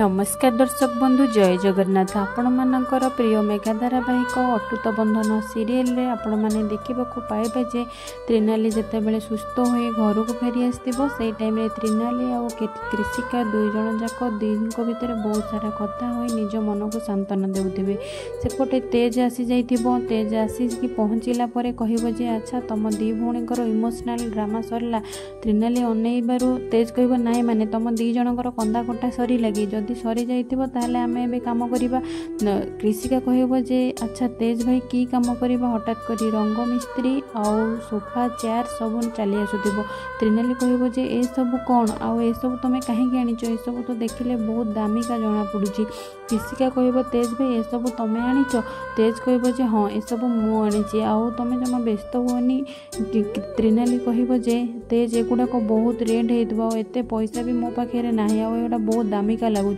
नमस्कार दर्शक बंधु जय जगन्नाथ आपण मानकर प्रिय मेगा धारावाहिक अटूट बंधन सीरियल रे आपण माने देखा पाइबे जे त्रिनाली जितेबाला सुस्थ हो घर को फेरी आसो से टाइम रे त्रिनाली आ कृषिका दुई जन जाक दुईों भितर बहुत सारा कथा हो निज मन को सांत्वना देउथिबे। सेपटे तेज आसी जाइथिबो तेज आसी पहुँचला कहिबो जे अच्छा तुम दी भौणीकर इमोशनल ड्रामा सरला। त्रिनाली अनेइबारु तेज कहबो नाई माने तुम दी जनकर कंदा कटा सरी लगी जदि सरी जाइथिबो ताले आमे एबे काम करिबा। कृषिका कहबो जे अच्छा तेज भाई की काम करिबा हठात करी रंग मिस्त्री आउ सोफा चेयर सब चली आसुथिबो। त्रिनाली कहबो जे ए सब कोन आउ ए सब तमे काहे के आनिचो ए सब तो देखिले बहुत दामिका जणा पडुची। कृषिका कहबो तेज भाई ए सब तमे आनिचो। तेज कहबो जे हां ए सब मु आनिची आउ तमे जमा व्यस्त होनी। त्रिनाली कहबो जे तेज एगुडा को बहुत रेट हेतबो एते पैसा भी मो पाखे नाही आउ एगुडा बहुत दामिका लागुची।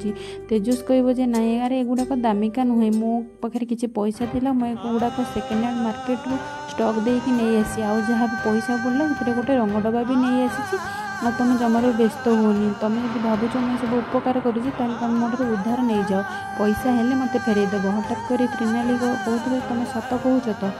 तेजस कहबो जे नाई यार एगुड़ाक दामिका नुहे मो पाखे किसी पैसा थिला मो एगुड़ाक सेकेंड हैंड मार्केट रु स्टॉक देकी नहीं आसी आउ जहाँ पैसा पड़ला से गोटे रंग डबा भी नहीं आसी। आ तुम जमार व्यस्त होनी तुम यदि भावुच मैं सब उपकार करुँच तुम मोटर उद्धार नहीं जाओ पैसा हेले मत फेरईदेव। हठात कर त्रिनाली कहते तुम सत कहूच तो।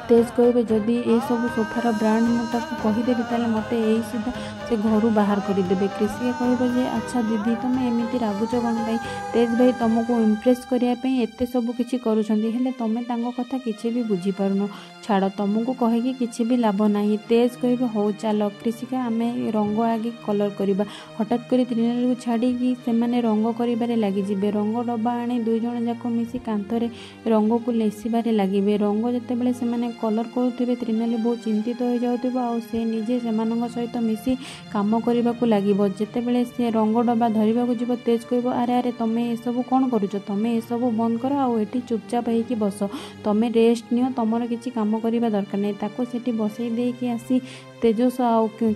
तेज कहबे जदि ए सब सोफार ब्रांड मुझे कहीदेवी ताले मत यही सीधा से घर बाहर करदे। कृषिका कहबो जे अच्छा दीदी तुम एमती रागुच कौन पाई तेज भाई तुमको इम्प्रेस करने एत सब किसी करुँचे तुम कथा किसी भी बुझी पारुन छाड़ तुमको कहीकि किसी भी लाभ ना। तेज कहबे हो चल कृषिका आम रंग आगे कलर करवा। हठात कर त्रिनाली को छाड़ी से रंग कर लगिजे रंग डब्बा आने दुई जन जाक मिसी कांथरे रंग को लेसिबारे लगे। रंग जितेबाला से कलर करुवे त्रिनाली बहुत चिंतित हो जाउथिबो आ से निजे सेमानंग सहित मिसी काम करने को लगे। जितेबाला से रंग डब्बा धरवा को जीव तेज कहबो अरे अरे तुम ये सब कौन करुच तुम ये सब बंद कर आठी चुपचाप होगी बस तुम रेस्ट नियो तुमर किसी काम करने दरकार नहीं। ताको सेठी बसई देकी आसी तेजस आ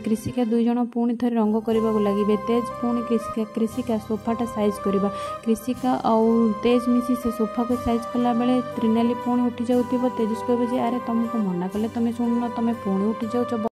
कृषिका दुई जन पुणी थे रंग करने को लगे। तेज पुणी कृषिका सोफाटा साइज करवा कृषिका आउ तेज मिसी से सोफा को साइज कला बेले त्रिनाली पुणी उठी जाउथिबो। तेजस कहबो जे अरे तुमको मना कले तुम शुणुन तुम पुणी उठी जाउछ।